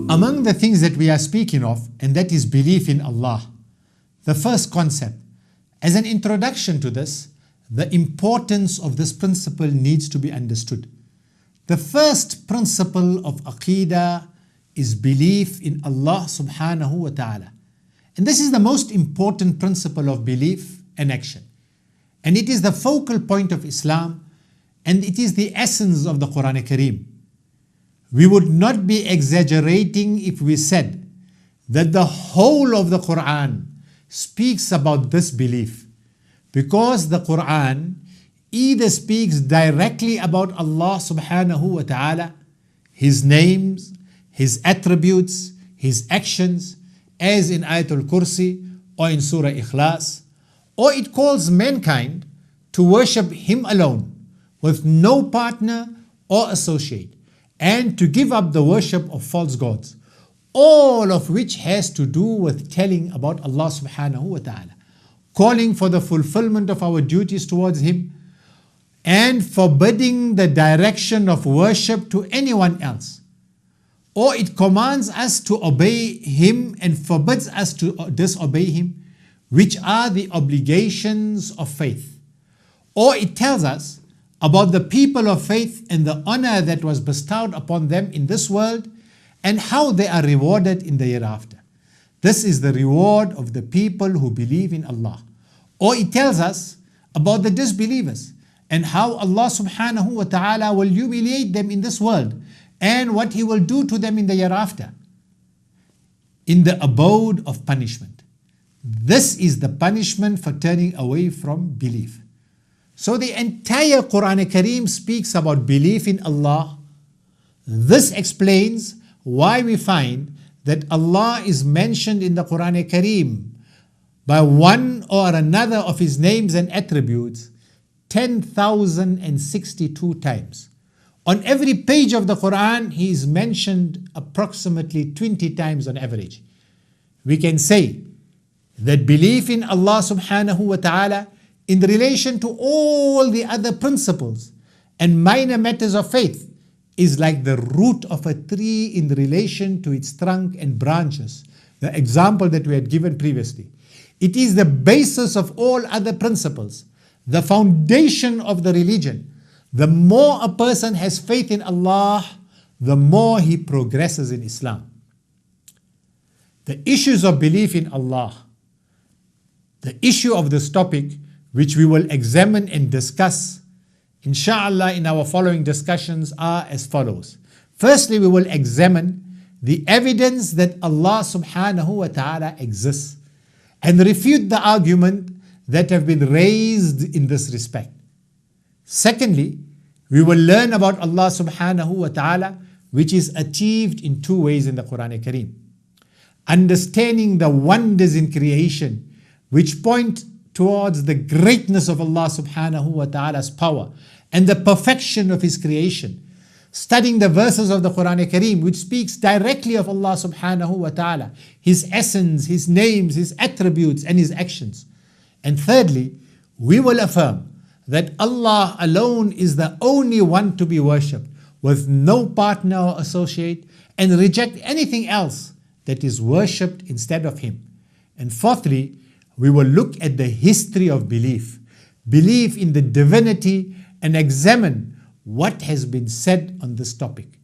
Among the things that we are speaking of, and that is belief in Allah, the first concept. As an introduction to this, the importance of this principle needs to be understood. The first principle of Aqeedah is belief in Allah subhanahu wa ta'ala. And this is the most important principle of belief and action. And it is the focal point of Islam, and it is the essence of the Quran Kareem. We would not be exaggerating if we said that the whole of the Quran speaks about this belief, because the Quran either speaks directly about Allah subhanahu wa ta'ala, His names, His attributes, His actions, as in Ayatul Kursi or in Surah Ikhlas, or it calls mankind to worship Him alone with no partner or associate, and to give up the worship of false gods, all of which has to do with telling about Allah subhanahu wa ta'ala, calling for the fulfillment of our duties towards Him, and forbidding the direction of worship to anyone else. Or it commands us to obey Him and forbids us to disobey Him, which are the obligations of faith. Or it tells us about the people of faith and the honor that was bestowed upon them in this world and how they are rewarded in the hereafter. This is the reward of the people who believe in Allah. Or it tells us about the disbelievers and how Allah subhanahu wa ta'ala will humiliate them in this world and what He will do to them in the hereafter, in the abode of punishment. This is the punishment for turning away from belief. So the entire Quran Kareem speaks about belief in Allah. This explains why we find that Allah is mentioned in the Quran Kareem by one or another of His names and attributes 10,062 times. On every page of the Quran, He is mentioned approximately 20 times on average. We can say that belief in Allah subhanahu wa ta'ala in relation to all the other principles and minor matters of faith is like the root of a tree in relation to its trunk and branches, the example that we had given previously. It is the basis of all other principles, the foundation of the religion. The more a person has faith in Allah, the more he progresses in Islam. The issues of belief in Allah, the issue of this topic, which we will examine and discuss, inshallah, in our following discussions, are as follows. Firstly, we will examine the evidence that Allah subhanahu wa ta'ala exists and refute the argument that have been raised in this respect. Secondly, we will learn about Allah subhanahu wa ta'ala, which is achieved in two ways in the Quran Kareem. Understanding the wonders in creation, which point towards the greatness of Allah subhanahu wa ta'ala's power and the perfection of His creation. Studying the verses of the Quran Kareem, which speaks directly of Allah subhanahu wa ta'ala, His essence, His names, His attributes, and His actions. And thirdly, we will affirm that Allah alone is the only one to be worshipped, with no partner or associate, and reject anything else that is worshipped instead of Him. And fourthly, we will look at the history of belief in the divinity, and examine what has been said on this topic.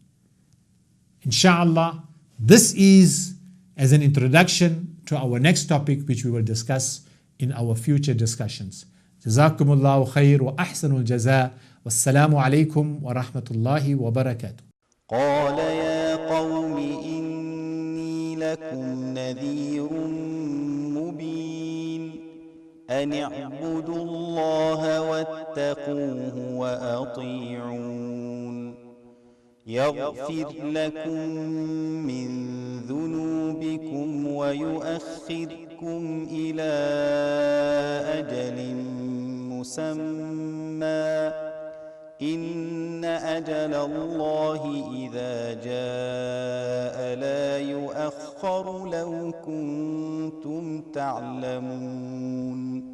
Inshallah, this is as an introduction to our next topic, which we will discuss in our future discussions. Jazakumullahu khair wa ahsanul jaza. Wassalamu alaikum wa rahmatullahi wa barakatuh. قال يا قوم إني لكم نذير مبين أن اعبدوا الله واتقوه وأطيعون يغفر لكم من ذنوبكم ويؤخركم إلى أجل مسمى إن أجل الله إذا جاء لا يؤخر لو كنتم تعلمون